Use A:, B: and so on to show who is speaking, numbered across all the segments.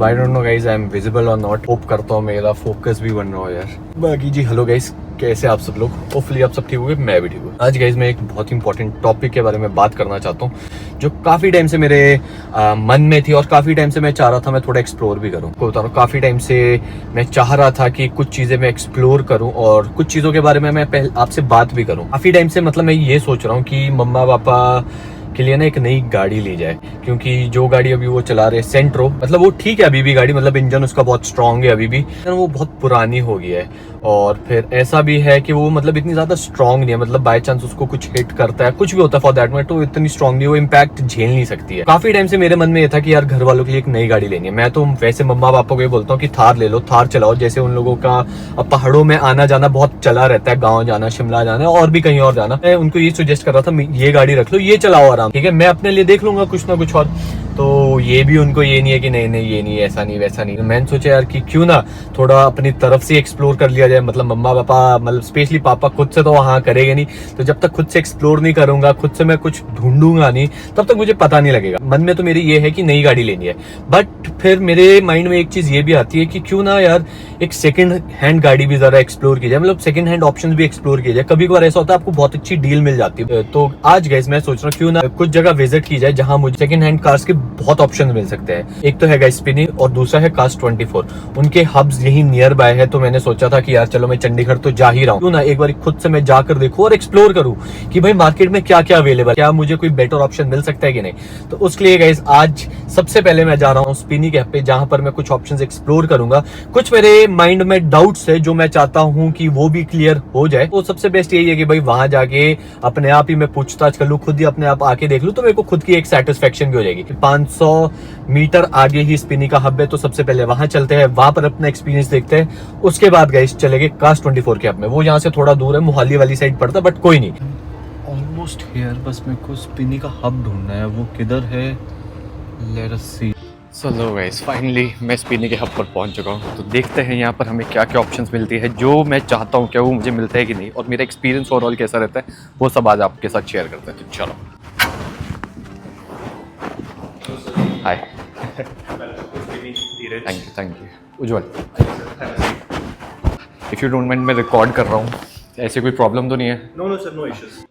A: I don't know guys I am visible और not. Hope करता हूँ मेरा फोकस भी बन रहा हो यार। बाकी जी हेलो गाइज, कैसे आप सब लोग? होपफुली आप सब ठीक होंगे, मैं भी ठीक हूँ। आज गाइज मैं एक बहुत इंपॉर्टेंट टॉपिक के बारे में बात करना चाहता हूँ जो काफी टाइम से मेरे मन में थी और काफी टाइम से मैं चाह रहा था मैं थोड़ा एक्सप्लोर भी करूँ। बता रहा हूँ काफी टाइम से मैं चाह रहा था कि कुछ चीजें मैं एक्सप्लोर करूँ और कुछ चीजों के बारे में मैं आपसे बात भी करूँ। काफी टाइम से मतलब मैं ये सोच रहा हूँ कि मम्मा पापा के लिए ना एक नई गाड़ी ली जाए, क्योंकि जो गाड़ी अभी वो चला रहे सेंट्रो, मतलब वो ठीक है अभी भी गाड़ी, मतलब इंजन उसका बहुत स्ट्रांग है अभी भी, वो बहुत पुरानी हो गई है। और फिर ऐसा भी है कि वो मतलब इतनी ज्यादा स्ट्रांग नहीं है, मतलब बाय चांस उसको कुछ हिट करता है, कुछ भी होता है फॉर दैट मैटर, तो इतनी स्ट्रांग नहीं, वो इम्पैक्ट झेल नहीं सकती है। काफी टाइम से मेरे मन में ये था कि यार घर वालों के लिए एक नई गाड़ी लेनी है। मैं तो वैसे मम्मा पापा को ये बोलता हूँ कि थार ले लो, थार चलाओ। जैसे उन लोगों का पहाड़ों में आना जाना बहुत चला रहता है, गाँव जाना, शिमला जाना और भी कहीं और जाना। मैं उनको ये सजेस्ट कर रहा था ये गाड़ी रख लो, ये चलाओ आराम, ठीक है, मैं अपने लिए देख लूंगा कुछ ना कुछ और। तो ये भी उनको ये नहीं है कि नहीं नहीं ये नहीं, ऐसा नहीं वैसा नहीं। मैंने सोचा यार कि क्यों ना थोड़ा अपनी तरफ से एक्सप्लोर कर लिया जाए। मतलब मम्मा पापा, मतलब स्पेशली पापा खुद से तो वहां करेंगे नहीं, तो जब तक खुद से एक्सप्लोर नहीं करूंगा, खुद से मैं कुछ ढूंढूंगा नहीं, तब तक मुझे पता नहीं लगेगा। मन में तो मेरी ये है कि नई गाड़ी लेनी है, बट फिर मेरे माइंड में एक चीज ये भी आती है कि क्यों ना यार एक सेकंड हैंड गाड़ी भी जरा एक्सप्लोर की जाए, मतलब सेकंड हैंड ऑप्शन भी एक्सप्लोर किया जाए। कभी कभार ऐसा होता है आपको बहुत अच्छी डील मिल जाती है। तो आज गाइस मैं सोच रहा हूँ क्यों ना कुछ जगह विजिट की जाए जहां मुझे सेकंड हैंड कार्स के बहुत ऑप्शन मिल सकते हैं। एक तो है गाइस स्पिनी और दूसरा है Cars24। उनके हब्स यही नियर बाय है, तो मैंने सोचा था कि यार चलो मैं चंडीगढ़ तो जा ही रहा हूँ, क्यों ना एक बार खुद से मैं जाकर देखूं और एक्सप्लोर करूं कि भाई मार्केट में क्या क्या अवेलेबल है, क्या मुझे कोई बेटर ऑप्शन मिल सकता है कि नहीं। तो उसके लिए गाइस आज सबसे पहले मैं जा रहा हूँ स्पिनी के हब पे, जहां पर मैं कुछ ऑप्शंस एक्सप्लोर करूंगा। कुछ मेरे माइंड में डाउट्स है जो मैं चाहता हूँ कि वो भी क्लियर हो जाए। तो सबसे बेस्ट यही है कि भाई वहां जाके अपने आप ही मैं पूछताछ कर लूं, खुद ही अपने आप आके देख लूं, तो मेरे को खुद की एक सेटिस्फेक्शन भी हो जाएगी। 500 मीटर आगे ही स्पिनी का हब है, तो सबसे पहले वहां चलते हैं, वहां पर अपना एक्सपीरियंस देखते हैं। उसके बाद गाइस चलेंगे Cars24 के हब में। वो यहाँ से थोड़ा दूर है, मोहाली वाली साइड पड़ता है, बट कोई नहीं, ऑलमोस्ट हियर। बस मेरे को स्पिनी का हब ढूंढना है, वो किधर है, लेट अस सी। चलो गाइस फाइनली मैं स्पिनी के हब पर पहुंच चुका हूं। तो देखते हैं यहाँ पर हमें क्या क्या ऑप्शंस मिलती है, जो मैं चाहता हूँ क्या वो मुझे मिलता है कि नहीं, और मेरा एक्सपीरियंस ओवरऑल कैसा रहता है, वो सब आज आपके साथ शेयर करते हैं। तो चलो hi. Thank you Ujjwal. If you don't mind मैं रिकॉर्ड कर रहा हूँ, ऐसे कोई प्रॉब्लम तो नहीं है?
B: No sir, no issues.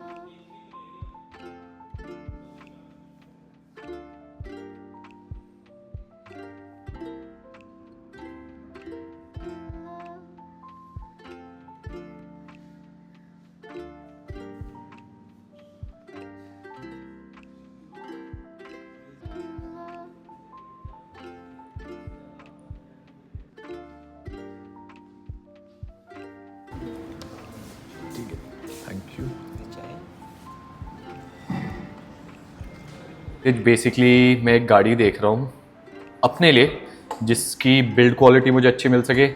A: Thank you. Basically मैं एक गाड़ी देख रहा हूँ अपने लिए जिसकी बिल्ड क्वालिटी मुझे अच्छी मिल सके,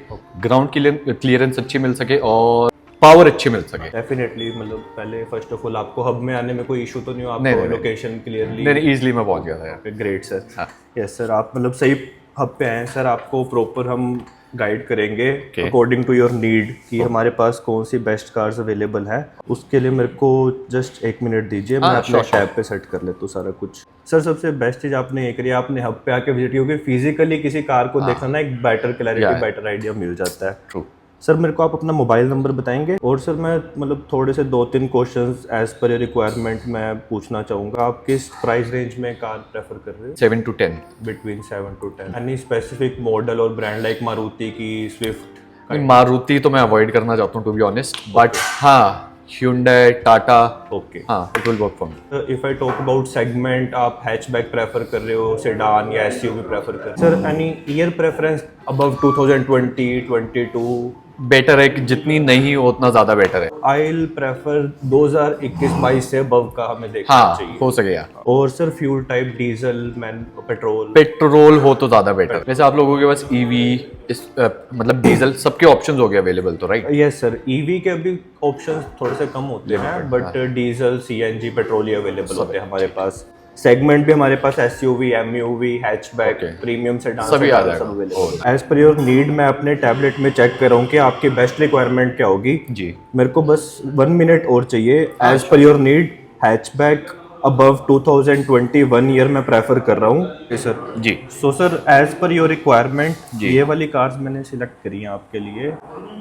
A: ग्राउंड क्लियरेंस अच्छी मिल सके और पावर अच्छी मिल सके।
B: डेफिनेटली, मतलब पहले फर्स्ट ऑफ ऑल आपको हब में आने में कोई इशू तो नहीं हो?
A: नहीं,
B: आपको
A: नहीं,
B: लोकेशन क्लियरली?
A: नहीं इजीली मैं पहुंच गया था यार।
B: Great sir.
A: हाँ।
B: यस सर, आप मतलब सही हब पे आए हैं सर। आपको प्रॉपर हम गाइड करेंगे अकॉर्डिंग टू योर नीड कि हमारे पास कौन सी बेस्ट कार्स अवेलेबल है। उसके लिए मेरे को जस्ट 1 मिनट दीजिए, मैं अपने टैब पे सेट कर लेता हूँ सारा कुछ। सर सबसे बेस्ट चीज़ आपने ये करी, आपने हब पे आके विजिट, क्योंकि फिजिकली किसी कार को देखना ना एक बेटर क्लैरिटी, बेटर आइडिया मिल जाता है।
A: ट्रू।
B: सर मेरे को आप अपना मोबाइल नंबर बताएंगे, और सर मैं मतलब थोड़े से 2-3 क्वेश्चंस एज पर रिक्वायरमेंट मैं पूछना चाहूँगा। आप किस प्राइस रेंज में कार प्रेफर कर रहे हो?
A: 7 to 10।
B: Between 7 to 10। Any specific model और ब्रांड लाइक मारुति की, स्विफ्ट?
A: मारुति तो मैं अवॉइड करना चाहता हूँ टू बी ऑनेस्ट, बट हाँ Hyundai, टाटा,
B: ओके,
A: हाँ it will work for me.
B: If I talk about segment, आप हैचबैक प्रेफर कर रहे हो, सेडान या एसयूवी प्रेफर कर रहे हो? Sir any year preference above 2020, 22?
A: Better है कि जितनी नहीं हो उतना ज्यादा बेटर है।
B: आई विल प्रेफर 2021-22 से अबव का हमें देखना चाहिए।
A: हो सके यार।
B: और sir fuel type, diesel, man, petrol?
A: Petrol हो तो ज्यादा बेटर। वैसे आप लोगों के पास ईवी मतलब डीजल सबके ऑप्शंस हो गए अवेलेबल तो, राइट?
B: यस सर, ईवी के भी ऑप्शंस थोड़े से कम होते हैं, बट डीजल, सीएनजी, पेट्रोल ही अवेलेबल होते हैं हमारे पास। सेगमेंट भी हमारे पास SUV, MUV, hatchback, premium sedan,
A: सभी आ जाएगा।
B: एज पर योर नीड मैं अपने टैबलेट में चेक कर रहा हूँ कि आपकी बेस्ट रिक्वायरमेंट क्या होगी।
A: जी
B: मेरे को बस 1 मिनट और चाहिए। As per your need, hatchback, above 2021 year मैं प्रेफर कर रहा हूँ sir
A: ji.
B: So sir as per your requirement ये वाली कार्स मैंने सिलेक्ट करी हैं आपके लिए।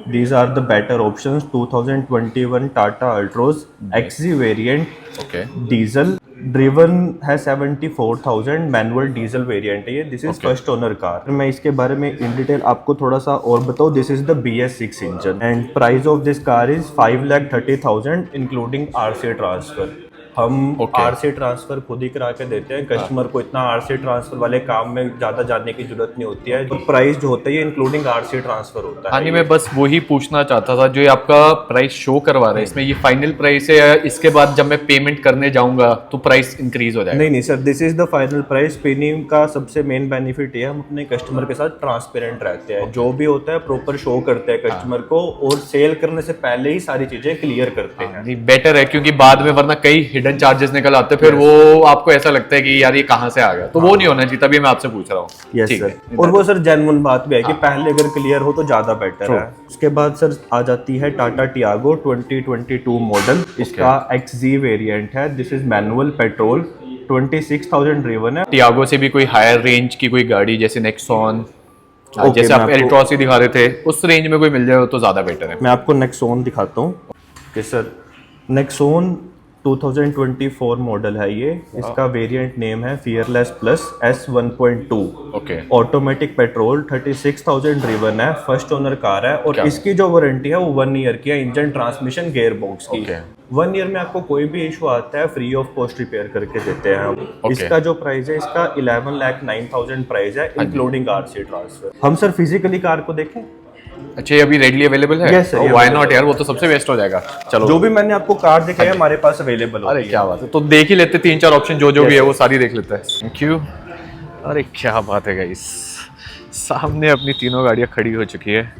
B: These are the better options. 2021 Tata Altroz XZ variant,
A: okay,
B: diesel driven है 74,000, मैनुअल डीजल वेरिएंट है ये। This is first owner car. मैं इसके बारे में इन डिटेल आपको थोड़ा सा और बताऊँ। This is the BS6 engine and price of this car is 5,30,000 including RC transfer. हम RC ट्रांसफर खुद ही करा के देते हैं कस्टमर को। इतना RC ट्रांसफर वाले काम में ज्यादा जानने की जरूरत नहीं होती है। तो प्राइस जो होता है ये इंक्लूडिंग RC ट्रांसफर होता है।
A: हाँ नहीं, मैं बस वही पूछना चाहता था, जो ये आपका प्राइस शो करवा रहा है इसमें ये फाइनल प्राइस है या इसके बाद जब मैं पेमेंट करने जाऊंगा तो प्राइस इंक्रीज हो जाएगा?
B: नहीं नहीं sir, this is the final price. Spini का सबसे मेन बेनिफिट ये है, हम अपने कस्टमर के साथ ट्रांसपेरेंट रहते हैं। जो भी होता है प्रॉपर शो करते हैं कस्टमर को, और सेल करने से पहले ही सारी चीजें क्लियर करते हैं।
A: बेटर है, क्योंकि बाद में वरना कई हिडन चार्जेस निकल आते हैं, फिर वो आपको ऐसा लगता है कि यार ये कहाँ से आ गया, तो वो नहीं होना चाहिए। तभी मैं आपसे पूछ रहा हूँ।
B: Yes sir. और वो सर जेन्युइन बात भी है कि पहले अगर क्लियर हो तो ज्यादा बेटर है। उसके बाद सर आ जाती है टाटा टियागो 2022 मॉडल। इसका XZ वेरिएंट है। This is manual petrol, 26,000 driven है।
A: टियागो से भी कोई हायर रेंज की कोई गाड़ी जैसे नेक्सॉन, जैसे आप एल्ट्रॉस ही दिखा रहे थे, उस रेंज में कोई मिल जाए तो ज्यादा बेटर है।
B: मैं आपको नेक्सॉन दिखाता हूँ कि सर नेक्सॉन 2024 मॉडल है ये। इसका वेरिएंट नेम है fearless plus S1.2।
A: Okay,
B: automatic petrol, 36,000 driven है, फर्स्ट ओनर कार है। और इसकी जो वारंटी है वो 1 ईयर की है, इंजन, ट्रांसमिशन, गियर बॉक्स की। 1 ईयर में आपको कोई भी इशू आता है फ्री ऑफ कॉस्ट रिपेयर करके देते हैं हम। इसका जो प्राइस है, इसका 11,09,000 प्राइस है इंक्लूडिंग RC ट्रांसफर। हम सर फिजिकली कार को देखें।
A: अच्छा, ये अभी रेडली अवेलेबल है?
B: Yes, sir,
A: व्हाई नॉट यार, वो तो सबसे बेस्ट हो जाएगा। चलो,
B: जो भी मैंने आपको कार दिखाई है हमारे पास अवेलेबल
A: अरे क्या बात है, तो देख ही लेते 3-4 ऑप्शन जो भी है वो सारी देख लेते हैं। Thank you. अरे क्या बात है गाइस, सामने अपनी तीनों गाड़ियाँ खड़ी हो चुकी है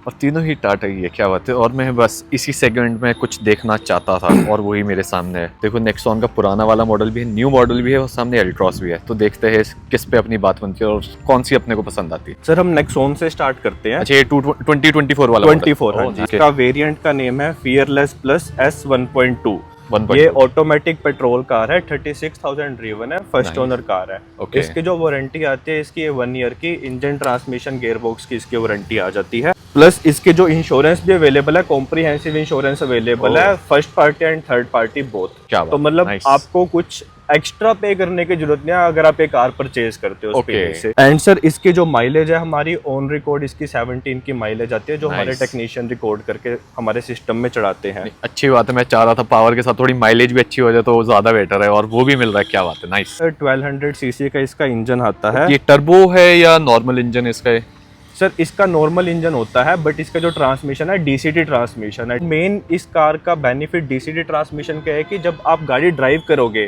A: और तीनों ही टाटा ही है। क्या बात है। और मैं बस इसी सेगमेंट में कुछ देखना चाहता था और वही मेरे सामने है। देखो, नेक्सॉन का पुराना वाला मॉडल भी है, न्यू मॉडल भी है और सामने एल्ट्रॉस भी है। तो देखते हैं किस पे अपनी बात बनती है और कौन सी अपने को पसंद आती है।
B: सर हम नेक्सॉन से स्टार्ट करते हैं।
A: अच्छा, ये 2024 वाला
B: 24 है। इसका वेरिएंट का नेम है फियरलेस प्लस S1.2।
A: 1.2।
B: ये ऑटोमेटिक पेट्रोल कार है, 36,000 ड्रिवन है, फर्स्ट ओनर कार है। इसकी जो वारंटी आती है इसकी 1 ईयर की, इंजन, ट्रांसमिशन, गियर बॉक्स की इसकी वारंटी आ जाती है। प्लस इसके जो इंश्योरेंस भी अवेलेबल है, कॉम्प्रिहेंसिव इंश्योरेंस अवेलेबल है, first party and third party both. तो मतलब आपको कुछ एक्स्ट्रा पे करने की जरूरत नहीं है अगर आप एक कार परचेज करते हो से। एंड सर इसकी जो माइलेज है, हमारी ऑन रिकॉर्ड इसकी 17 की माइलेज आती है, जो हमारे टेक्नीशियन रिकॉर्ड करके हमारे सिस्टम में चढ़ाते हैं।
A: अच्छी बात है, मैं चाह रहा था पावर के साथ थोड़ी माइलेज भी अच्छी हो जाए तो ज्यादा बेटर है, और वो भी मिल रहा है। क्या बात है, नाइस।
B: सर 1200 सीसी का इसका इंजन आता है।
A: ये टर्बो है या नॉर्मल इंजन इसका है?
B: सर इसका नॉर्मल इंजन होता है, बट इसका जो ट्रांसमिशन है DCT ट्रांसमिशन है। मेन इस कार का बेनिफिट DCT ट्रांसमिशन का है कि जब आप गाड़ी ड्राइव करोगे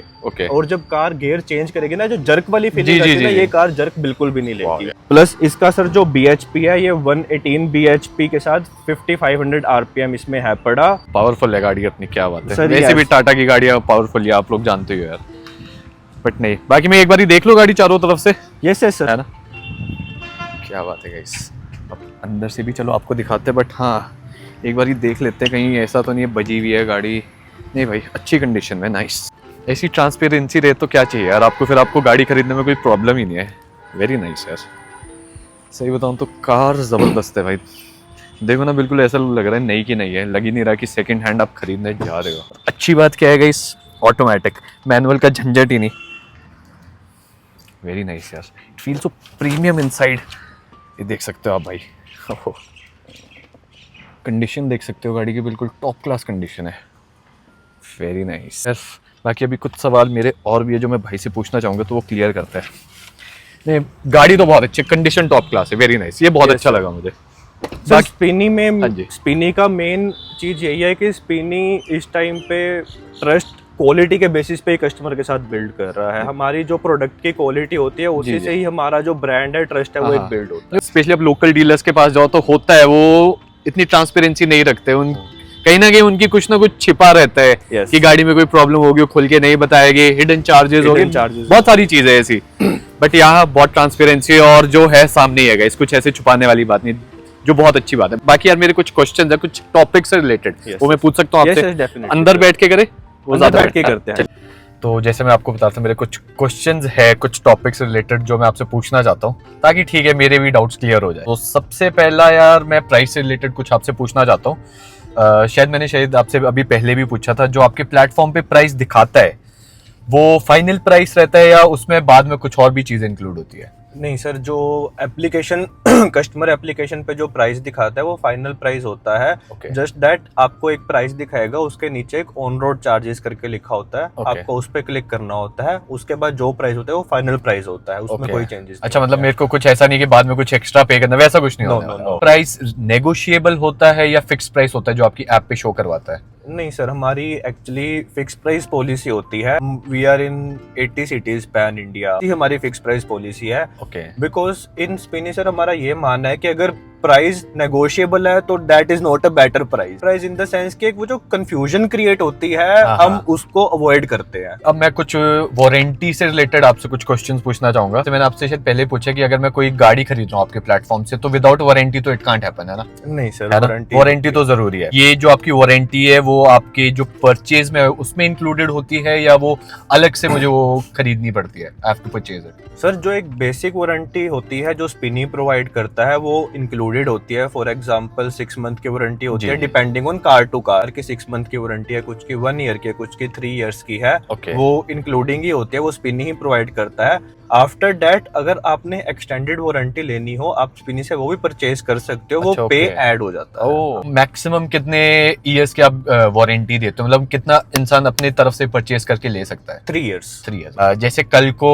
B: और जब कार गियर चेंज करेगी ना, जो जर्क वाली फीलिंग आती है ना, ये कार जर्क बिल्कुल भी नहीं लेगी। प्लस इसका सर जो BHP है, ये 118 BHP के साथ 5500 RPM इसमें है पड़ा।
A: पावरफुल है गाड़ी अपनी। क्या बात है। वैसे भी टाटा की गाड़ियाँ पावरफुल है, आप लोग जानते हो यार। बट नहीं, बाकी मैं एक बार देख लो गाड़ी चारों तरफ से।
B: यस सर,
A: है ना। क्या बात है गाइस, अब अंदर से भी चलो आपको दिखाते हैं, बट हाँ एक बार ही देख लेते हैं, कहीं ऐसा तो नहीं है बजी हुई है गाड़ी। नहीं भाई, अच्छी कंडीशन में, नाइस। ऐसी ट्रांसपेरेंसी रहे तो क्या चाहिए यार आपको, फिर आपको गाड़ी खरीदने में कोई प्रॉब्लम ही नहीं है। वेरी नाइस यार, सही बताऊँ तो कार ज़बरदस्त है भाई। देखो ना, बिल्कुल ऐसा लग रहा है नई की नई है, लग ही नहीं रहा कि सेकेंड हैंड आप खरीदने जा रहे हो। अच्छी बात क्या है गाइस, ऑटोमेटिक, मैनुअल का झंझट ही नहीं। वेरी नाइस यार, it feel so premium inside. ये देख सकते हो आप भाई, कंडीशन देख सकते हो गाड़ी की, बिल्कुल टॉप क्लास कंडीशन है। वेरी नाइस यार। बाकी अभी कुछ सवाल मेरे और भी है जो मैं भाई से पूछना चाहूँगा, तो वो क्लियर करता है। नहीं, गाड़ी तो बहुत अच्छी, कंडीशन टॉप क्लास है। वेरी नाइस, ये बहुत अच्छा लगा मुझे।
B: स्पिनी में स्पिनी का मेन चीज यही है कि स्पिनी इस टाइम पे ट्रस्ट क्वालिटी के बेसिस पे कस्टमर के साथ बिल्ड कर रहा है। हमारी जो प्रोडक्ट की क्वालिटी होती है उसी से ही हमारा जो ब्रांड है, ट्रस्ट है, वो एक बिल्ड होता है।
A: स्पेशली अब लोकल डीलर्स के पास जाओ तो होता है, वो इतनी ट्रांसपेरेंसी नहीं रखते। उन कहीं ना कहीं उनकी कुछ ना कुछ छिपा रहता है कि गाड़ी में कोई प्रॉब्लम होगी, खुल के नहीं बताएंगे, हिडन चार्जेस होंगे, बहुत सारी चीजें ऐसी। बट यहाँ बहुत ट्रांसपेरेंसी और जो है सामने ही है, कुछ ऐसे छुपाने वाली बात नहीं, जो बहुत अच्छी बात है। बाकी यार मेरे कुछ क्वेश्चन है, कुछ टॉपिक से रिलेटेड, वो मैं पूछ सकता हूँ आपसे? अंदर बैठ के करे, वो ज्यादा बैठ के करते हैं। तो जैसे मैं आपको बताता हूँ, मेरे कुछ क्वेश्चंस है कुछ टॉपिक्स रिलेटेड जो मैं आपसे पूछना चाहता हूँ, ताकि ठीक है मेरे भी डाउट्स क्लियर हो जाए। तो सबसे पहला यार, मैं प्राइस से रिलेटेड कुछ आपसे पूछना चाहता हूँ। शायद आपसे अभी पहले भी पूछा था, जो आपके प्लेटफॉर्म पे प्राइस दिखाता है वो फाइनल प्राइस रहता है या उसमें बाद में कुछ और भी चीजें इंक्लूड होती है?
B: नहीं सर, जो एप्लीकेशन कस्टमर एप्लीकेशन पे जो प्राइस दिखाता है वो फाइनल प्राइस होता है।
A: Okay.
B: जस्ट दैट आपको एक प्राइस दिखाएगा, उसके नीचे एक ऑन रोड चार्जेस करके लिखा होता है।
A: Okay.
B: आपको उस पर क्लिक करना होता है, उसके बाद जो प्राइस होता है वो फाइनल प्राइस होता है, उसमें
A: Okay.
B: कोई चेंजेस।
A: अच्छा, मतलब मेरे को कुछ ऐसा नहीं कि बाद में कुछ एक्स्ट्रा पे करना, वैसा कुछ नहीं होता।
B: No.
A: प्राइस नेगोशिएबल होता है या फिक्स प्राइस होता है जो आपकी ऐप पे शो करवाता है?
B: नहीं सर, हमारी एक्चुअली फिक्स प्राइस पॉलिसी होती है। We are in 80 cities pan India, हमारी फिक्स प्राइस पॉलिसी है।
A: Okay.
B: Because in Spinny sir हमारा ये मानना है कि अगर प्राइस नेगोशिएबल है तो that is not a better price. Price in the sense कि वो जो कंफ्यूजन क्रिएट होती है हम उसको अवॉइड करते हैं।
A: अब मैं कुछ वारंटी से रिलेटेड आपसे कुछ क्वेश्चंस पूछना चाहूंगा। तो मैंने आपसे शायद पहले पूछा कि अगर मैं कोई गाड़ी खरीद रहा हूँ आपके प्लेटफॉर्म से, तो विदाउट वारंटी तो इट कांट हैपन, है ना?
B: नहीं सर,
A: वारंटी तो जरूरी है। ये जो आपकी वारंटी है वो आपके जो परचेज में उसमें इंक्लूडेड होती है या वो अलग से मुझे वो खरीदनी पड़ती है? I have to purchase it.
B: Sir, जो एक बेसिक वारंटी होती है जो स्पिनी प्रोवाइड करता है वो इंक्लूडेड होती है। फॉर एग्जांपल 6 मंथ की वारंटी होती है, depending on car to car की 6 मंथ की वारंटी है, कुछ की 1 ईयर की है, कुछ की 3 इयर्स की है। वो इंक्लूडिंग ही होती है, वो स्पिनी ही प्रोवाइड करता है। आफ्टर दैट अगर आपने एक्सटेंडेड वारंटी लेनी हो, आप स्पिनी से वो भी परचेज कर सकते हो। वो पे ऐड हो जाता है।
A: मैक्सिमम कितने इयर्स की आप वारंटी देते हो? मतलब कितना इंसान अपने तरफ से परचेज करके ले सकता है?
B: 3 इयर्स।
A: जैसे कल को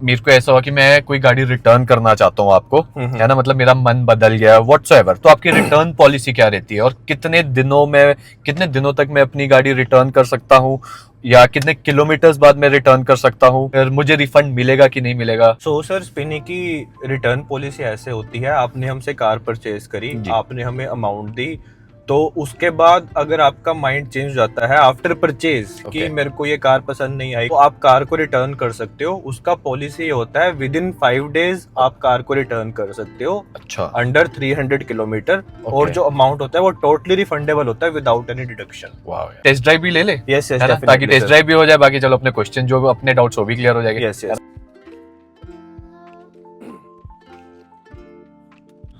A: मेरे को ऐसा हुआ कि मैं कोई गाड़ी रिटर्न करना चाहता हूँ आपको, है ना, मतलब मेरा मन बदल गया व्हाटसोएवर, तो आपकी रिटर्न पॉलिसी क्या रहती है और कितने दिनों तक मैं अपनी गाड़ी रिटर्न कर सकता हूँ या कितने किलोमीटर्स बाद में रिटर्न कर सकता हूँ? फिर मुझे रिफंड मिलेगा कि नहीं मिलेगा?
B: सो सर, स्पिनी की रिटर्न पॉलिसी ऐसे होती है, आपने हमसे कार परचेज करी, आपने हमें अमाउंट दी, तो उसके बाद अगर आपका माइंड चेंज हो जाता है आफ्टर परचेज कि मेरे को ये कार पसंद नहीं आई, तो आप कार को रिटर्न कर सकते हो। उसका पॉलिसी ये होता है विद इन 5 डेज आप कार को रिटर्न कर सकते हो।
A: अच्छा।
B: Under 300 kilometre. और जो अमाउंट होता है वो टोटली रिफंडेबल होता है without any deduction.
A: Test drive भी ले ले?
B: यस,
A: ताकि टेस्ट ड्राइव भी हो जाए, बाकी चलो अपने क्वेश्चन जो अपने डाउट्स वो भी क्लियर हो जाएंगे।
B: यस।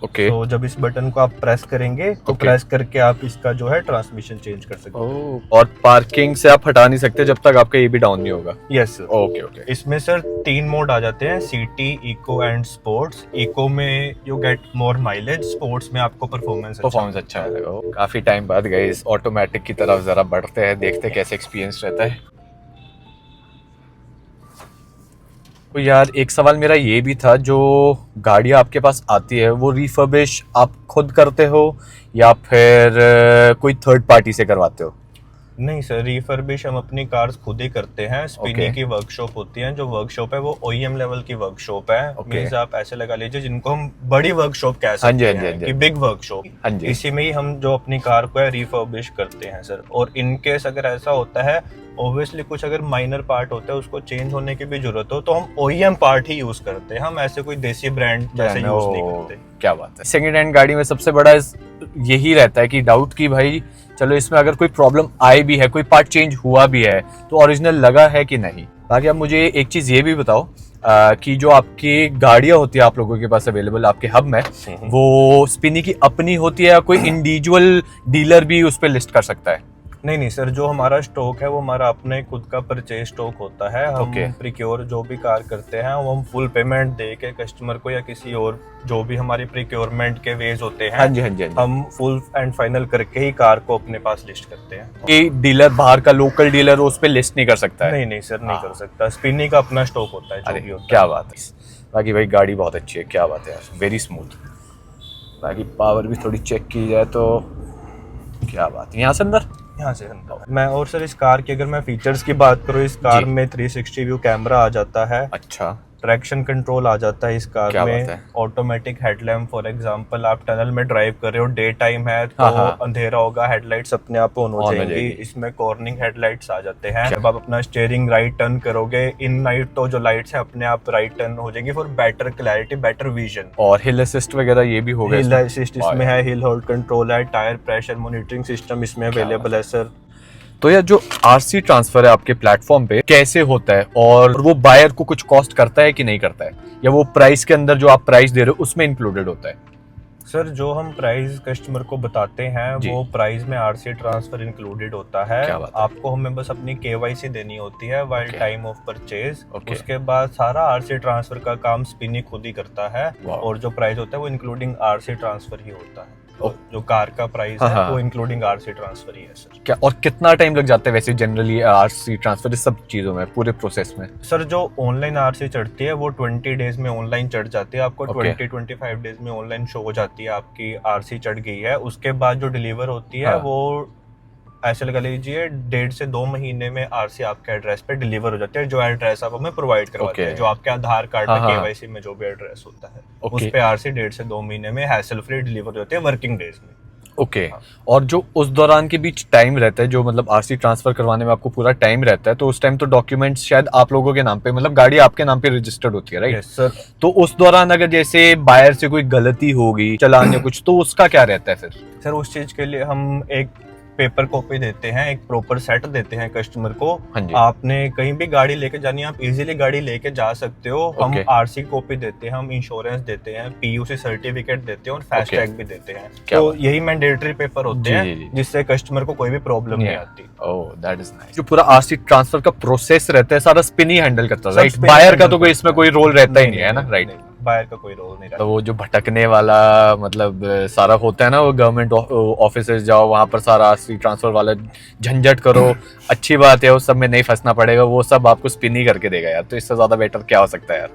A: ओके।
B: तो जब इस बटन को आप प्रेस करेंगे तो प्रेस करके आप इसका जो है ट्रांसमिशन चेंज कर सकते हो।
A: और पार्किंग से आप हटा नहीं सकते जब तक आपका ये भी डाउन नहीं होगा?
B: Yes sir.
A: ओके।
B: इसमें सर 3 मोड आ जाते हैं, city, eco and sports. Eco में you get more mileage, sports में आपको परफॉर्मेंस
A: अच्छा मिलेगा। काफी टाइम बाद गए इस ऑटोमेटिक की तरफ जरा बढ़ते हैं, देखते कैसे एक्सपीरियंस रहता है। तो यार एक सवाल मेरा ये भी था, जो गाड़ियाँ आपके पास आती है वो रिफर्बिश आप खुद करते हो या फिर कोई थर्ड पार्टी से करवाते हो?
B: नहीं सर, रिफर्बिश हम अपनी कार्स खुद ही करते हैं। स्पिनी की वर्कशॉप होती है, जो वर्कशॉप है वो OEM लेवल की वर्कशॉप है। मींस आप ऐसे लगा लीजिए जिनको हम बड़ी वर्कशॉप कह सकते हैं कि बिग वर्कशॉप। इसी में ही हम जो अपनी कार को है रिफर्बिश करते हैं सर। और इनकेस अगर ऐसा होता है, ऑब्वियसली कुछ अगर माइनर पार्ट होता है उसको चेंज होने की भी जरूरत हो, तो हम OEM पार्ट ही यूज करते हैं। हम ऐसे कोई देसी ब्रांड जैसे यूज नहीं करते।
A: क्या बात है। सेकंड हैंड गाड़ी में सबसे बड़ा यही रहता है कि डाउट कि भाई चलो इसमें अगर कोई प्रॉब्लम आई भी है, कोई पार्ट चेंज हुआ भी है, तो ओरिजिनल लगा है कि नहीं। बाकी आप मुझे एक चीज ये भी बताओ कि जो आपकी गाड़ियां होती है आप लोगों के पास अवेलेबल आपके हब में, वो स्पिनी की अपनी होती है या कोई इंडिविजुअल डीलर भी उस पर लिस्ट कर सकता है?
B: नहीं सर, जो हमारा स्टॉक है वो हमारा अपने खुद का परचेज स्टॉक होता है। हम प्रिक्योर जो भी कार करते हैं वो हम फुल पेमेंट दे के कस्टमर को या किसी और जो भी हमारी प्रिक्योरमेंट के वेज होते हैं, हम फुल एंड फाइनल करके ही कार को अपने पास लिस्ट करते हैं।
A: कि डीलर बाहर का लोकल डीलर उस पे लिस्ट नहीं कर सकता है?
B: नहीं सर, नहीं कर सकता। स्पिनी का अपना स्टॉक होता है जो भी होता है।
A: क्या बात है। बाकी भाई गाड़ी बहुत अच्छी है, क्या बात है यार, वेरी स्मूथ। बाकी पावर भी थोड़ी चेक की जाए तो क्या बात है। यहाँ से
B: मैं और सर इस कार की अगर मैं फीचर्स की बात करूँ, इस कार में 360 व्यू कैमरा आ जाता है।
A: अच्छा।
B: ट्रैक्शन कंट्रोल आ जाता है इस कार में। ऑटोमेटिक हेडलैम्प, फॉर एग्जांपल आप टनल में ड्राइव कर रहे हो, डे टाइम है तो अंधेरा होगा, हेडलाइट्स अपने आप ऑन हो जाएंगी। इसमें कॉर्निंग हेडलाइट्स आ जाते हैं। जब आप अपना स्टीयरिंग राइट टर्न करोगे इन नाइट, तो जो लाइट्स है अपने आप राइट टर्न हो जाएंगी for better clarity, better vision.
A: और हिल असिस्ट वगैरह ये भी होगा?
B: हिल असिस्ट इसमें है, हिल होल्ड कंट्रोल है, टायर प्रेशर मॉनिटरिंग सिस्टम इसमें अवेलेबल है सर।
A: तो यार जो आरसी ट्रांसफर है आपके प्लेटफॉर्म पे कैसे होता है, और वो बायर को कुछ कॉस्ट करता है कि नहीं करता है, या वो प्राइस के अंदर जो आप प्राइस दे रहे हो उसमें इंक्लूडेड होता है?
B: सर जो हम प्राइस कस्टमर को बताते हैं वो प्राइस में आरसी ट्रांसफर इंक्लूडेड होता है। आपको हमें बस अपनी केवाईसी देनी होती है वाइल टाइम ऑफ परचेज। उसके बाद सारा आरसी ट्रांसफर का काम स्पिनी खुद ही करता है, और जो प्राइस होता है वो इंक्लूडिंग आरसी ट्रांसफर ही होता है। जो कार का प्राइस है वो इंक्लूडिंग आरसी ट्रांसफर ही है सर।
A: क्या और कितना टाइम लग जाता है वैसे जनरली आरसी ट्रांसफर इस सब चीजों में, पूरे प्रोसेस में?
B: सर जो ऑनलाइन आरसी चढ़ती है वो 20 डेज में ऑनलाइन चढ़ जाती है। आपको 20-25 डेज में ऑनलाइन शो हो जाती है आपकी आरसी चढ़ गई है। उसके बाद जो डिलीवर होती है वो ऐसे लगा लीजिए 1.5 से 2 महीने में आरसी आपके एड्रेस पे डिलीवर हो जाती है। जो एड्रेस आप हमें प्रोवाइड करवाते हैं, जो आपके आधार कार्ड में केवाईसी में जो भी एड्रेस होता है उस पे आरसी 1.5 से 2 महीने में हैसल फ्री डिलीवर हो जाती है वर्किंग डेज में।
A: और जो उस दौरान के बीच टाइम रहता है, जो मतलब आरसी ट्रांसफर करवाने में आपको पूरा टाइम रहता है, तो उस टाइम तो डॉक्यूमेंट्स शायद आप लोगों के नाम पे, मतलब गाड़ी आपके नाम पे रजिस्टर्ड होती है, राइट?
B: Yes sir.
A: तो उस दौरान अगर जैसे बायर से कोई गलती होगी चालान या कुछ, तो उसका क्या रहता है फिर?
B: सर उस चीज के लिए हम एक पेपर कॉपी देते हैं, एक प्रॉपर सेट देते हैं कस्टमर को। आपने कहीं भी गाड़ी लेके जानी है, आप इजीली गाड़ी लेके जा सकते हो। हम आरसी कॉपी देते हैं, हम इंश्योरेंस देते हैं, पीयूसी सर्टिफिकेट देते हैं और फास्ट टैग भी देते हैं। तो यही मैंडेटरी पेपर होते हैं जिससे कस्टमर को कोई भी प्रॉब्लम नहीं आती।
A: Oh that is nice. जो पूरा आरसी ट्रांसफर का प्रोसेस रहता है सारा स्पिन ही हैंडल करता है, राइट? बायर का तो कोई इसमें कोई रोल रहता ही नहीं है ना, राइट?
B: बायर का कोई रोल नहीं रहता।
A: तो वो जो भटकने वाला मतलब सारा होता है ना, वो गवर्नमेंट ऑफिस जाओ, वहां पर सारा आरसी ट्रांसफर वाला झंझट करो, अच्छी बात है, उस सब में नहीं फंसना पड़ेगा, वो सब आपको स्पिन ही करके देगा यार। तो इससे ज्यादा बेटर क्या हो सकता है यार।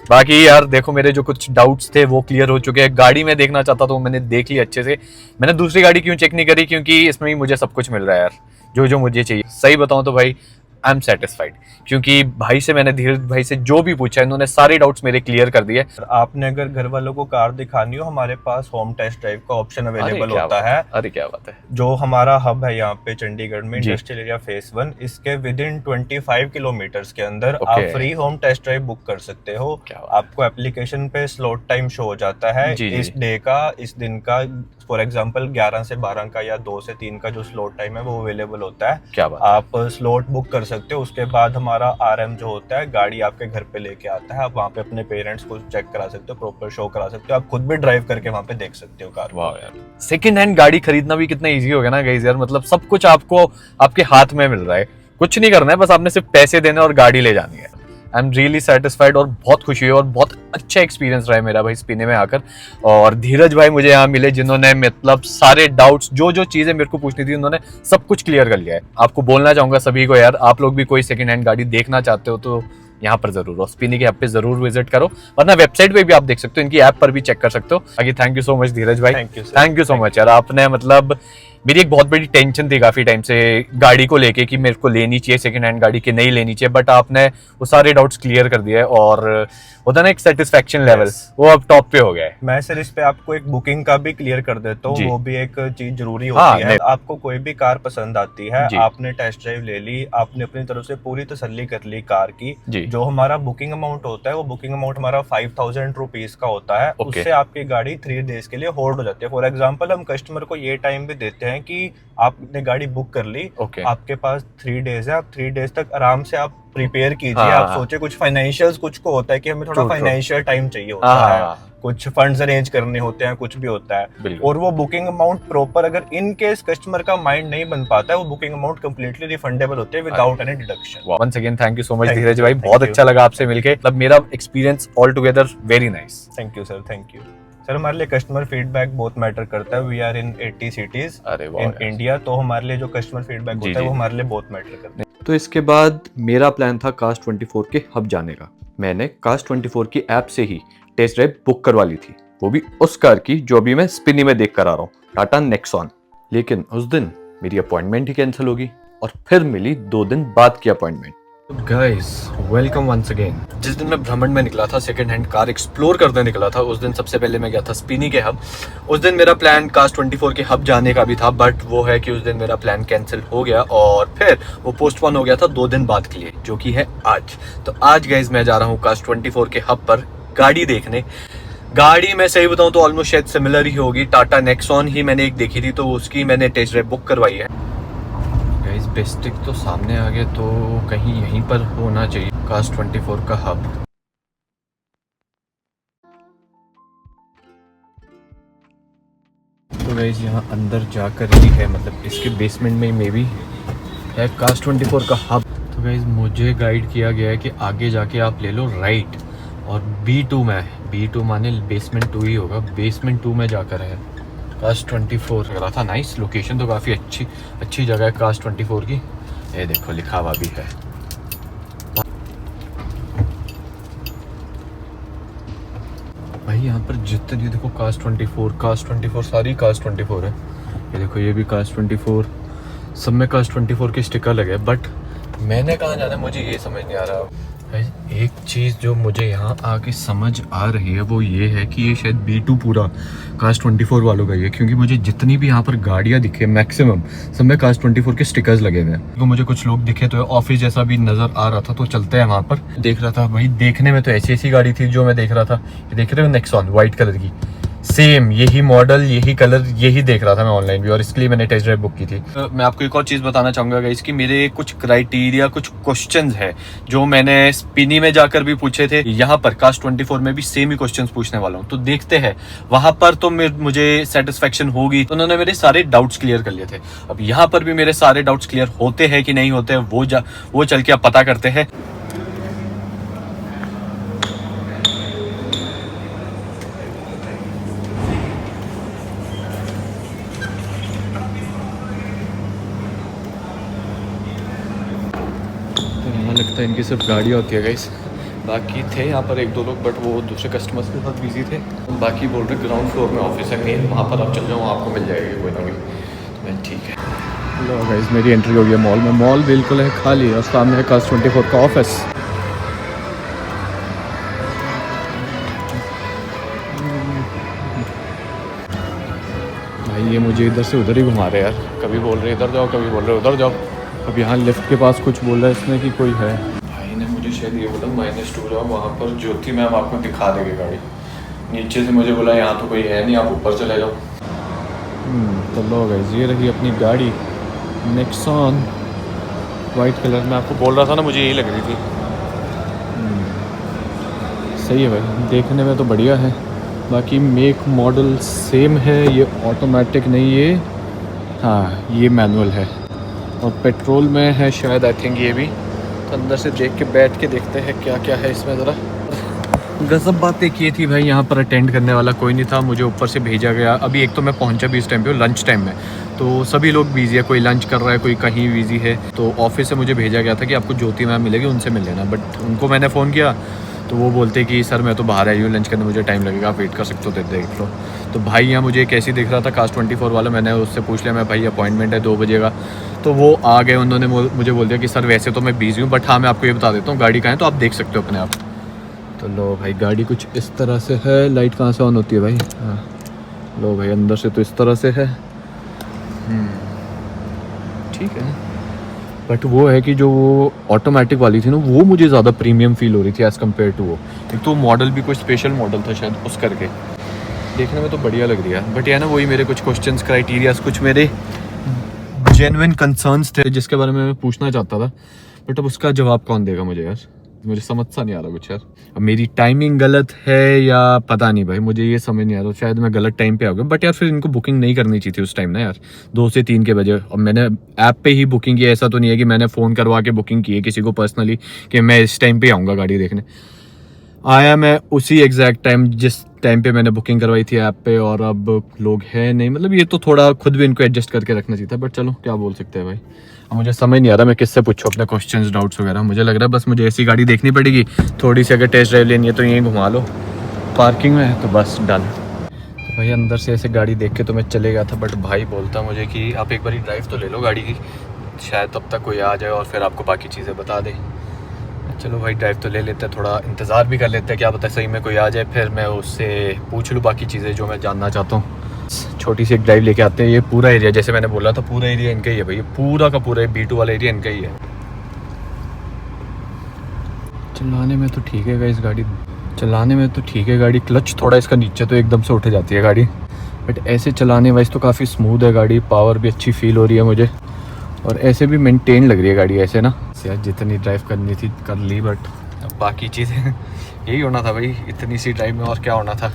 A: बाकी यार देखो, मेरे जो कुछ डाउट्स थे वो क्लियर हो चुके हैं। गाड़ी में देखना चाहता था वो मैंने देख ली अच्छे से। मैंने दूसरी गाड़ी क्यों चेक नहीं करी, क्योंकि इसमें भी मुझे सब कुछ मिल रहा है यार, जो जो मुझे चाहिए। सही बताऊं तो भाई आई एम सेटिस्फाइड, क्योंकि भाई से मैंने, धीरज भाई से जो भी पूछा इन्होंने सारे डाउट्स मेरे क्लियर कर दिए।
B: आपने अगर घर वालों को कार दिखानी हो, हमारे पास होम टेस्ट ड्राइव का ऑप्शन अवेलेबल होता है।
A: अरे क्या बात है।
B: जो हमारा हब है यहाँ पे चंडीगढ़ में, इंडस्ट्रियल एरिया फेज 1, इसके विद इन 25 किलोमीटर्स के अंदर आप free home test drive book कर सकते हो। आपको एप्लीकेशन पे स्लॉट टाइम शो हो जाता है इस डे का, इस दिन का। फॉर एग्जाम्पल 11 से 12 का या 2 से 3 का जो स्लॉट टाइम है वो अवेलेबल होता है।
A: क्या बात
B: आप स्लॉट बुक कर सकते हो। उसके बाद हमारा आरएम जो होता है गाड़ी आपके घर पे लेके आता है। आप वहाँ पे अपने पेरेंट्स को चेक करा सकते हो, प्रॉपर शो करा सकते हो, आप खुद भी ड्राइव करके वहाँ पे देख सकते हो कार।
A: वाह यार, सेकंड हैंड गाड़ी खरीदना भी कितना इजी हो गया ना गाइस यार। मतलब सब कुछ आपको आपके हाथ में मिल रहा है, कुछ नहीं करना है, बस आपने सिर्फ पैसे देने और गाड़ी ले जानी है। आई एम रियली सेटिस्फाइड और बहुत खुशी हुई और बहुत अच्छा एक्सपीरियंस रहा है मेरा भाई स्पिने में आकर। और धीरज भाई मुझे यहाँ मिले जिन्होंने मतलब सारे डाउट्स, जो जो चीजें मेरे को पूछनी थी उन्होंने सब कुछ क्लियर कर लिया है। आपको बोलना चाहूंगा सभी को यार, आप लोग भी कोई सेकंड हैंड गाड़ी देखना चाहते हो तो यहाँ पर जरूर और स्पिनी के ऐप पे जरूर विजिट करो, वरना वेबसाइट पे भी आप देख सकते हो, इनकी ऐप पर भी चेक कर सकते हो। बाकी thank you so much Dheeraj भाई, थैंक यू सो मच यार। आपने मतलब, मेरी एक बहुत बड़ी टेंशन थी काफी टाइम से गाड़ी को लेके कि मेरे को लेनी चाहिए सेकंड हैंड गाड़ी कि नहीं लेनी चाहिए, बट आपने वो सारे डाउट्स क्लियर कर दिए और होता ना एक सेटिस्फेक्शन लेवल, वो अब टॉप पे हो गया है।
B: मैं सर इस पे आपको एक बुकिंग का भी क्लियर कर देता हूँ, वो भी एक चीज जरूरी होती है। आपको कोई भी कार पसंद आती है, आपने टेस्ट ड्राइव ले ली, आपने अपनी तरफ से पूरी तसल्ली कर ली कार की, जो हमारा बुकिंग अमाउंट होता है वो बुकिंग अमाउंट हमारा 5000 रुपीज का होता है। उससे आपकी गाड़ी 3 डेज के लिए होल्ड हो जाती है। फॉर एग्जाम्पल हम कस्टमर को ये टाइम भी देते हैं कि आपने गाड़ी बुक कर ली, आपके पास 3 डेज है, आप 3 डेज तक आराम से आप प्रिपेयर कीजिए। आप सोचे कुछ फाइनेंशियल्स, कुछ को होता है कि हमें थोड़ा फाइनेंशियल टाइम चाहिए होता है, कुछ फंड्स अरेंज करने होते हैं, कुछ भी होता है, और वो बुकिंग अमाउंट प्रॉपर अगर इन केस कस्टमर का माइंड नहीं बन पाता है, वो बुकिंग अमाउंट कंप्लीटली रिफंडेबल होते हैं without any deduction.
A: Once again thank you so much Dheeraj भाई, बहुत अच्छा लगा आपसे मिलके। मतलब मेरा experience all together very nice.
B: Thank you sir, thank you sir. हमारे लिए कस्टमर फीडबैक बहुत मैटर करता है। We are in 80 cities in India, तो हमारे लिए जो कस्टमर फीडबैक होता है वो हमारे लिए बहुत मैटर करता है।
A: तो इसके बाद मेरा प्लान था Cars24 के हब जाने का। मैंने Cars24 की ऐप से ही टेस्ट ड्राइव बुक करवा ली थी, वो भी उस कार की जो अभी मैं स्पिनी में देख कर आ रहा हूँ, टाटा नेक्सॉन। लेकिन उस दिन मेरी अपॉइंटमेंट ही कैंसिल होगी और फिर मिली 2 दिन बाद की appointment. Guys welcome once again. जिस दिन मैं भ्रमण में निकला था, सेकंड हैंड कार एक्सप्लोर करने निकला था, उस दिन सबसे पहले मैं गया था स्पिनी के हब। उस दिन मेरा प्लान Cars24 के हब जाने का भी था, बट वो है कि उस दिन मेरा प्लान कैंसिल हो गया और फिर वो पोस्टपोन हो गया था 2 दिन बाद के लिए, जो कि है आज। तो आज गाइस मैं जा रहा हूँ Cars24 के हब पर गाड़ी देखने। गाड़ी मैं सही बताऊं तो ऑलमोस्ट शायद सिमिलर ही होगी, टाटा नेक्सॉन ही मैंने एक देखी थी, तो उसकी मैंने टेस्ट ड्राइव बुक करवाई है। गाइस बेस्टिक तो सामने आ गया, तो कहीं यहीं पर होना चाहिए कास्ट 24 का हब। तो गाइस यहाँ अंदर जाकर ही है, मतलब इसके बेसमेंट में ही मे बी है कास्ट 24 का हब। तो गाइस मुझे गाइड किया गया है कि आगे जाके आप ले लो राइट, और B2 में है। B2 माने बेसमेंट 2 ही होगा, बेसमेंट 2 में जाकर है कास्ट 24 लग रहा था। नाइस लोकेशन तो काफ़ी अच्छी जगह है कास्ट 24 की। ये देखो लिखा हुआ भी है। भाई यहाँ पर जितनी देखो कास्ट 24 सारी कास्ट 24 है। ये देखो ये भी कास्ट 24, सब में कास्ट 24 के स्टिकर लगे। बट मैंने कहाँ जाना है मुझे ये समझ नहीं आ रहा। एक चीज़ जो मुझे यहाँ आके समझ आ रही है वो ये है कि ये शायद B2 पूरा कास्ट 24 वालों का ही है, क्योंकि मुझे जितनी भी यहाँ पर गाड़ियाँ दिखे मैक्सिमम सब में कास्ट 24 के स्टिकर्स लगे हुए हैं। तो मुझे कुछ लोग दिखे तो ऑफिस जैसा भी नज़र आ रहा था, तो चलते हैं वहाँ पर। देख रहा था भाई, देखने में तो ऐसी गाड़ी थी जो मैं देख रहा था। ये देख रहे हो नेक्सॉन वाइट कलर की, सेम यही मॉडल यही कलर यही देख रहा था मैं ऑनलाइन भी, और इसके लिए मैंने टेस्ट ड्राइव बुक की थी। मैं आपको एक और चीज़ बताना चाहूँगा गाइस कि मेरे कुछ क्राइटेरिया कुछ क्वेश्चंस है जो मैंने स्पिनी में जाकर भी पूछे थे, यहाँ पर कास्ट 24 में भी सेम ही क्वेश्चंस पूछने वाला हूँ। तो देखते हैं वहाँ पर तो मुझे सेटिस्फेक्शन होगी। तो उन्होंने मेरे सारे डाउट्स क्लियर कर लिए थे। अब यहाँ पर भी मेरे सारे डाउट्स क्लियर होते हैं कि नहीं होते वो चल के आप पता करते हैं। लगता है इनकी सिर्फ गाड़ियाँ होती है गाइस, बाकी थे यहाँ पर 1-2 लोग, बट वो दूसरे कस्टमर्स के साथ बिजी थे। बाकी बोल रहे ग्राउंड फ्लोर में ऑफिस है, मेन वहाँ पर आप चल जाओ, आपको मिल जाएगी कोई ना कोई। तो मैं ठीक है। लो गाइस मेरी एंट्री हो गई मॉल में। मॉल बिल्कुल है खाली और सामने है कास्ट 24 का ऑफिस। भाई ये मुझे इधर से उधर ही घुमा रहे यार, कभी बोल रहे इधर जाओ, कभी बोल रहे उधर जाओ। अब यहाँ लिफ्ट के पास कुछ बोल रहा है इसमें कि कोई है। भाई ने मुझे शायद ये बोला -2 जाओ, वहाँ पर ज्योति मैम आपको दिखा देगी गाड़ी। नीचे से मुझे बोला यहाँ तो कोई है नहीं, आप ऊपर चले जाओ। तो लो गाइस ये रही अपनी गाड़ी नेक्सॉन वाइट कलर में। आपको बोल रहा था ना मुझे यही लग रही थी। सही है भाई, देखने में तो बढ़िया है। बाकी मेक मॉडल सेम है, ये ऑटोमेटिक नहीं है, हाँ ये मैनुअल है और पेट्रोल में है शायद, आई थिंक ये भी। तो अंदर से देख के बैठ के देखते हैं क्या क्या है इसमें। ज़रा गजब बातें की थी भाई, यहाँ पर अटेंड करने वाला कोई नहीं था, मुझे ऊपर से भेजा गया। अभी एक तो मैं पहुँचा भी इस टाइम पे लंच टाइम में, तो सभी लोग बिजी है, कोई लंच कर रहा है कोई कहीं बिजी है। तो ऑफिस से मुझे भेजा गया था कि आपको ज्योति मैम मिलेगी, उनसे मिल लेना। बट उनको मैंने फ़ोन किया तो वो बोलते कि सर मैं तो बाहर आई हूँ लंच करने, मुझे टाइम लगेगा, आप वेट कर सकते हो, देख लो। तो भाई यहाँ मुझे कैसी दिख रहा था कास्ट 24 वाला, मैंने उससे पूछ लिया, मैं भाई अपॉइंटमेंट है 2 बजे का। तो वो आ गए, उन्होंने मुझे बोल दिया कि सर वैसे तो मैं बिजी हूँ, बट हाँ मैं आपको ये बता देता हूँ गाड़ी कहाँ है, तो आप देख सकते हो अपने आप। तो लो भाई गाड़ी कुछ इस तरह से है। लाइट कहाँ से ऑन होती है भाई? हाँ लो भाई अंदर से तो इस तरह से है। ठीक है, बट वो है कि जो वो ऑटोमेटिक वाली थी ना, वो मुझे ज़्यादा प्रीमियम फील हो रही थी एज़ कम्पेयर टू वो। एक तो मॉडल भी कोई स्पेशल मॉडल था शायद उस करके, देखने में तो बढ़िया लग रही है। बट यार ना वही मेरे कुछ क्वेश्चंस क्राइटेरियाज, कुछ मेरे जेन्युइन कंसर्न्स थे जिसके बारे में मैं पूछना चाहता था, बट अब उसका जवाब कौन देगा मुझे यार, मुझे समझ सा नहीं आ रहा कुछ यार। अब मेरी टाइमिंग गलत है या पता नहीं भाई, मुझे ये समझ नहीं आ रहा, शायद मैं गलत टाइम पे आ गया। बट यार फिर इनको बुकिंग नहीं करनी चाहिए थी उस टाइम ना यार, 2 से 3 के बजे। और मैंने ऐप पे ही बुकिंग की, ऐसा तो नहीं है कि मैंने फ़ोन करवा के बुकिंग की है किसी को पर्सनली कि मैं इस टाइम पे आऊँगा गाड़ी देखने। आया मैं उसी एग्जैक्ट टाइम जिस टाइम पे मैंने बुकिंग करवाई थी ऐप पे, और अब लोग हैं नहीं। मतलब ये तो थोड़ा खुद भी इनको एडजस्ट करके रखना चाहिए था, बट चलो क्या बोल सकते हैं भाई। अब मुझे समझ नहीं आ रहा मैं किससे पूछूं अपने क्वेश्चंस डाउट्स वगैरह। मुझे लग रहा है बस मुझे ऐसी गाड़ी देखनी पड़ेगी थोड़ी सी, अगर टेस्ट ड्राइव लेनी है तो यहीं घुमा लो, पार्किंग में है तो बस डन। तो भाई अंदर से ऐसे गाड़ी देख के तो मैं चले गया था, बट भाई बोलता मुझे कि आप एक बार ड्राइव तो ले लो गाड़ी की, शायद तब तक कोई आ जाए और फिर आपको बाकी चीज़ें बता दे। चलो भाई ड्राइव तो ले लेते हैं, थोड़ा इंतज़ार भी कर लेते हैं, क्या पता सही में कोई आ जाए, फिर मैं उससे पूछ लूँ बाकी चीज़ें जो मैं जानना चाहता हूँ। छोटी सी एक ड्राइव लेके आते हैं। ये पूरा एरिया जैसे मैंने बोला था, पूरा एरिया इनका ही है भाई, पूरा का पूरा B2 वाला एरिया इनका ही है। चलाने में तो ठीक है गाइस गाड़ी, चलाने में तो ठीक है गाड़ी। क्लच थोड़ा इसका नीचे तो एकदम से उठ जाती है गाड़ी, बट ऐसे चलाने वाइज तो काफ़ी स्मूथ है गाड़ी, पावर भी अच्छी फील हो रही है मुझे। और ऐसे भी मेंटेन लग रही है गाड़ी ऐसे ना, यार जितनी ड्राइव करनी थी कर ली, बट बाकी चीज़ें यही होना था भाई, इतनी सी ड्राइव में और क्या होना था।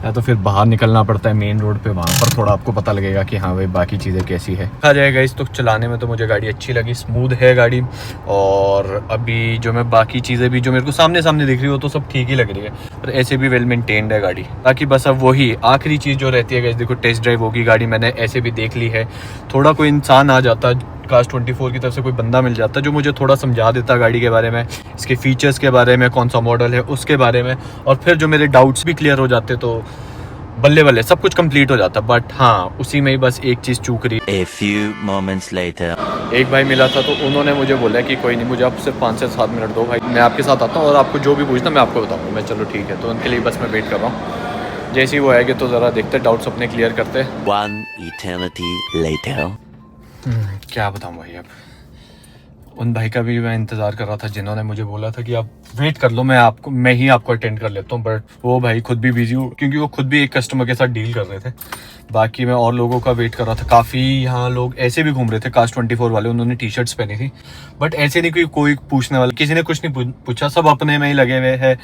A: या तो फिर बाहर निकलना पड़ता है मेन रोड पे, वहाँ पर थोड़ा आपको पता लगेगा कि हाँ भाई बाकी चीज़ें कैसी है। आ जाएगा इस तो चलाने में तो मुझे गाड़ी अच्छी लगी, स्मूथ है गाड़ी। और अभी जो मैं बाकी चीज़ें भी जो मेरे को सामने सामने दिख रही हो तो सब ठीक ही लग रही है, पर ऐसे भी वेल मेंटेन्ड है गाड़ी। बाकी बस अब वही आखिरी चीज़ जो रहती है गाइस, देखो टेस्ट ड्राइव होगी गाड़ी, मैंने ऐसे भी देख ली है। थोड़ा कोई इंसान आ जाता, Cars24 की तरफ से कोई बंदा मिल जाता जो मुझे थोड़ा समझा देता गाड़ी के बारे में, इसके फीचर्स के बारे में, कौन सा मॉडल है उसके बारे में, और फिर जो मेरे डाउट्स भी क्लियर हो जाते तो बल्ले बल्ले सब कुछ कंप्लीट हो जाता। बट हाँ, उसी में ही बस एक चीज़ चूक रही।
C: A few moments later.
A: एक भाई मिला था तो उन्होंने मुझे बोला कि कोई नहीं, मुझे आप सिर्फ 5 से 7 मिनट दो भाई, मैं आपके साथ आता हूँ और आपको जो भी पूछना मैं आपको बताऊँगा। मैं चलो ठीक है, तो उनके लिए बस मैं वेट कर रहा हूँ। जैसे ही वो आएंगे तो ज़रा देखते डाउट्स अपने क्लियर करते।
C: 1 eternity later.
A: क्या बताऊँ भाई, अब उन भाई का भी मैं इंतज़ार कर रहा था जिन्होंने मुझे बोला था कि आप वेट कर लो, मैं ही आपको अटेंड कर लेता हूँ। बट वो भाई खुद भी बिजी हो, क्योंकि वो खुद भी एक कस्टमर के साथ डील कर रहे थे। बाकी मैं और लोगों का वेट कर रहा था। काफ़ी यहाँ लोग ऐसे भी घूम रहे थे Cars24 वाले, उन्होंने टी शर्ट्स पहनी थी, बट ऐसे नहीं कोई पूछने वाला, किसी ने कुछ नहीं पूछा, सब अपने में ही लगे हुए हैं।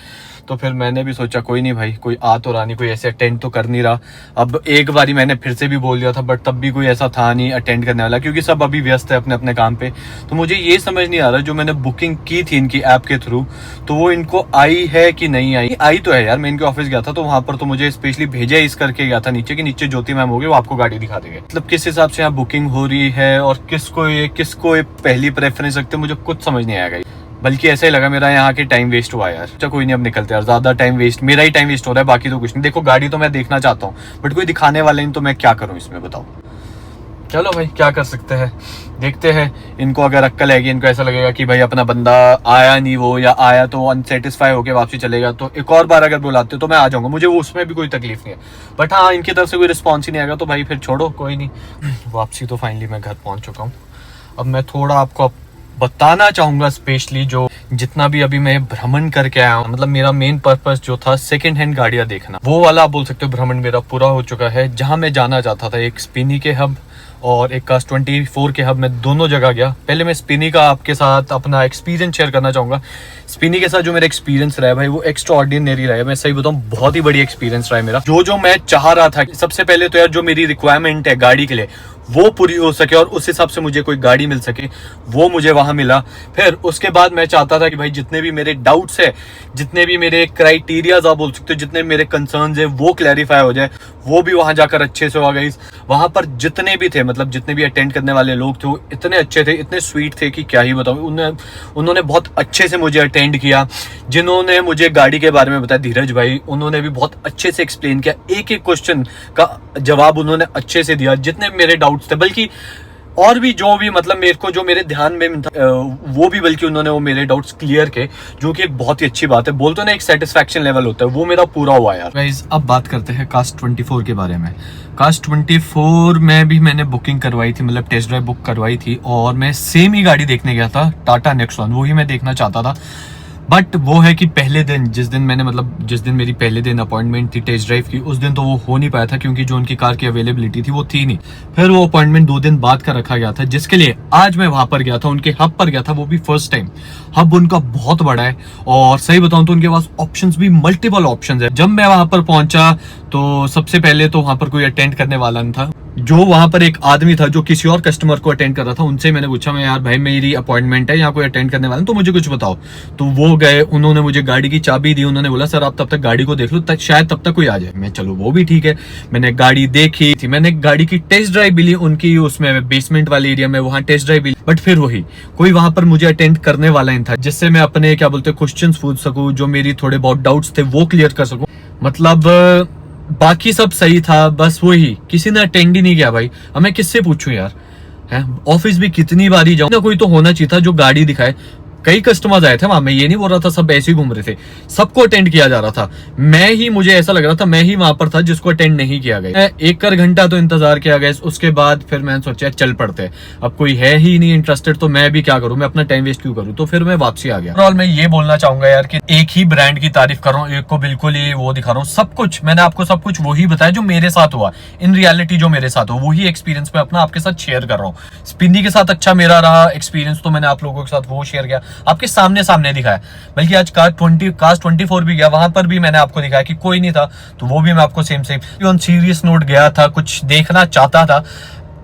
A: तो फिर मैंने भी सोचा कोई नहीं भाई, कोई आ तो रहा नहीं, कोई ऐसे अटेंड तो कर नहीं रहा। अब एक बारी मैंने फिर से भी बोल दिया था, बट तब भी कोई ऐसा था नहीं अटेंड करने वाला, क्योंकि सब अभी व्यस्त है अपने अपने काम पे। तो मुझे ये समझ नहीं आ रहा, जो मैंने बुकिंग की थी इनकी ऐप के थ्रू, तो वो इनको आई है कि नहीं आई। आई तो है यार, मैं इनके ऑफिस गया था तो वहां पर तो मुझे स्पेशली भेजा इस करके गया था नीचे, कि नीचे ज्योति मैम होगी, वो आपको गाड़ी दिखा देंगे। मतलब किस हिसाब से यहाँ बुकिंग हो रही है और किसको पहली प्रेफरेंस रखते, मुझे कुछ समझ नहीं आएगा। बल्कि ऐसा ही लगा मेरा यहाँ की टाइम वेस्ट हुआ यार। अच्छा कोई नहीं, अब निकलते यार, ज्यादा टाइम वेस्ट, मेरा ही टाइम वेस्ट हो रहा है, बाकी तो कुछ नहीं। देखो गाड़ी तो मैं देखना चाहता हूँ, बट कोई दिखाने वाला नहीं, तो मैं क्या करूँ इसमें बताओ। चलो भाई क्या कर सकते हैं, देखते हैं। इनको अगर अक्ल आएगी, इनको ऐसा लगेगा कि भाई अपना बंदा आया नहीं वो, या आया तो अनसेटिस्फाई होकर वापसी चलेगा, तो एक और बार अगर बुलाते तो मैं आ जाऊंगा, मुझे वो उसमें भी कोई तकलीफ नहीं है। बट हाँ, इनकी तरफ से कोई रिस्पॉन्स ही नहीं आएगा तो भाई फिर छोड़ो, कोई नहीं। वापसी तो फाइनली मैं घर पहुंच चुका हूँ। अब मैं थोड़ा आपको बताना चाहूंगा, स्पेशली जो जितना भी अभी मैं भ्रमण करके आया हूँ, मतलब मेरा मेन पर्पस जो था सेकंड हैंड गाड़ियां देखना, वो वाला आप बोल सकते हो भ्रमण मेरा पूरा हो चुका है। जहां मैं जाना चाहता था, एक स्पिनी के हब और एक Cars24 के हब, में दोनों जगह गया। पहले मैं स्पिनी का आपके साथ अपना एक्सपीरियंस शेयर करना चाहूंगा। स्पिनी के साथ जो मेरा एक्सपीरियंस रहा है भाई, वो एक्स्ट्रा ऑर्डिनरी रहा है। मैं सही बताऊं, बहुत ही बड़ी एक्सपीरियंस रहा है मेरा। जो मैं चाह रहा था, सबसे पहले तो यार जो मेरी रिक्वायरमेंट है गाड़ी के लिए, वो पूरी हो सके और उस हिसाब से मुझे कोई गाड़ी मिल सके, वो मुझे वहां मिला। फिर उसके बाद मैं चाहता था कि भाई जितने भी मेरे डाउट्स है, जितने भी मेरे क्राइटेरियाज आप बोल सकते हो, जितने मेरे कंसर्न्स है, वो क्लैरिफाई हो जाए, वो भी वहां जाकर अच्छे से हो गई। वहां पर जितने भी थे, मतलब जितने भी अटेंड करने वाले लोग थे, वो इतने अच्छे थे, इतने स्वीट थे कि क्या ही बताऊं। उन्होंने बहुत अच्छे से मुझे अटेंड किया। जिन्होंने मुझे गाड़ी के बारे में बताया, धीरज भाई, उन्होंने भी बहुत अच्छे से एक्सप्लेन किया। एक एक क्वेश्चन का जवाब उन्होंने अच्छे से दिया, जितने मेरे डाउट्स थे, बल्कि और भी जो भी मतलब मेरे को जो मेरे ध्यान में था, वो भी बल्कि उन्होंने वो मेरे डाउट्स क्लियर के, जो कि एक बहुत ही अच्छी बात है। बोलते ना एक सेटिस्फैक्शन लेवल होता है, वो मेरा पूरा हुआ यार। गाइस अब बात करते हैं Cars24 के बारे में। Cars24 में भी मैंने बुकिंग करवाई थी, मतलब टेस्ट ड्राइव बुक करवाई थी, और मैं सेम ही गाड़ी देखने गया था, टाटा नेक्सॉन, वो ही मैं देखना चाहता था। बट वो है कि पहले दिन, जिस दिन मेरी पहले दिन अपॉइंटमेंट थी टेस्ट ड्राइव की, उस दिन तो वो हो नहीं पाया था, क्योंकि जो उनकी कार की अवेलेबिलिटी थी वो थी नहीं। फिर वो अपॉइंटमेंट 2 दिन बाद का रखा गया था, जिसके लिए आज मैं वहां पर गया था, उनके हब पर गया था, वो भी फर्स्ट टाइम। हब उनका बहुत बड़ा है, और सही बताऊं तो उनके पास ऑप्शंस भी मल्टीपल ऑप्शंस है। जब मैं वहां पर पहुंचा तो सबसे पहले तो वहां पर कोई अटेंड करने वाला नहीं था। जो वहां पर एक आदमी था जो किसी और कस्टमर को अटेंड कर रहा था, उनसे मैंने पूछा, मैं यार भाई मेरी अपॉइंटमेंट है, यहाँ कोई अटेंड करने वाला है, तो मुझे कुछ बताओ। तो वो गए, उन्होंने मुझे गाड़ी की चाबी दी, उन्होंने बोला सर आप तब तक गाड़ी को देख लो, शायद तब तक कोई आ जाए। मैं चलो वो भी ठीक है, मैंने गाड़ी देखी थी, मैंने गाड़ी की टेस्ट ड्राइव भी ली उनकी, उसमें बेसमेंट वाले एरिया में, वहां टेस्ट ड्राइव भी ली। बट फिर वही कोई वहां पर मुझे अटेंड करने वाला नहीं था, जिससे मैं अपने क्या बोलते क्वेश्चन पूछ सकूं, जो मेरी थोड़े बहुत डाउट्स थे वो क्लियर कर सकूं। मतलब बाकी सब सही था, बस वही किसी ने अटेंड ही नहीं किया भाई। अब मैं किससे पूछूं यार, है ऑफिस भी कितनी बारी जाऊं ना, कोई तो होना चाहिए था जो गाड़ी दिखाए। कई कस्टमर्स आए थे वहां, मैं ये नहीं बोल रहा था सब ऐसे ही घूम रहे थे, सबको अटेंड किया जा रहा था। मैं ही, मुझे ऐसा लग रहा था मैं ही वहां पर था जिसको अटेंड नहीं किया गया। 1 घंटा तो इंतजार किया गया। उसके बाद फिर मैंने सोचा चल पड़ते, अब कोई है ही नहीं इंटरेस्टेड तो मैं भी क्या करूं, मैं अपना टाइम वेस्ट क्यों करूं, तो फिर मैं वापसी आ गया। ओवरऑल मैं ये बोलना चाहूंगा यार कि एक ही ब्रांड की तारीफ कर रहा हूँ, एक को बिल्कुल ही वो दिखा रहा हूँ। सब कुछ मैंने आपको सब कुछ वही बताया जो मेरे साथ हुआ, इन रियलिटी जो मेरे साथ हुआ वही एक्सपीरियंस मैं अपना आपके साथ शेयर कर रहा हूँ। स्पिनी के साथ अच्छा मेरा रहा एक्सपीरियंस, तो मैंने आप लोगों के साथ वो शेयर किया, आपके सामने दिखाया। बल्कि आज कास्ट 24 भी गया, वहां पर भी मैंने आपको दिखाया कि कोई नहीं था, तो वो भी मैं आपको सेम ऑन सीरियस नोट गया था, कुछ देखना चाहता था,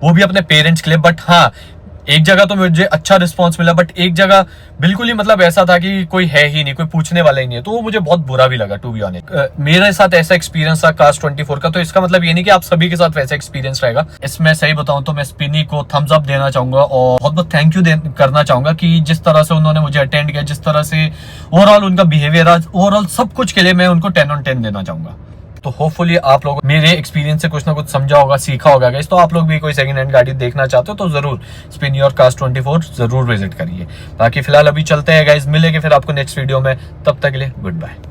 A: वो भी अपने पेरेंट्स के लिए। बट हाँ, एक जगह तो मुझे अच्छा रिस्पांस मिला, बट एक जगह बिल्कुल ही मतलब ऐसा था कि कोई है ही नहीं, कोई पूछने वाला ही नहीं है, तो वो मुझे बहुत बुरा भी लगा टू बी ऑनेस्ट। मेरे साथ ऐसा एक्सपीरियंस था कास्ट 24 का, तो इसका मतलब ये नहीं कि आप सभी के साथ वैसा एक्सपीरियंस रहेगा। इसमें सही बताऊं तो मैं स्पिनी को थम्स अप देना चाहूंगा और बहुत बहुत थैंक यू करना चाहूंगा कि जिस तरह से उन्होंने मुझे अटेंड किया, जिस तरह से ओवरऑल उनका बिहेवियर, ओवरऑल सब कुछ के लिए मैं उनको 10 on 10 देना चाहूंगा। तो होपफुली आप लोग मेरे एक्सपीरियंस से कुछ ना कुछ समझा होगा, सीखा होगा गाइस। तो आप लोग भी कोई सेकंड हैंड गाड़ी देखना चाहते हो तो जरूर स्पिनी और कास्ट 24 जरूर विजिट करिए। बाकी फिलहाल अभी चलते हैं गाइस, मिलेंगे फिर आपको नेक्स्ट वीडियो में, तब तक के लिए गुड बाय।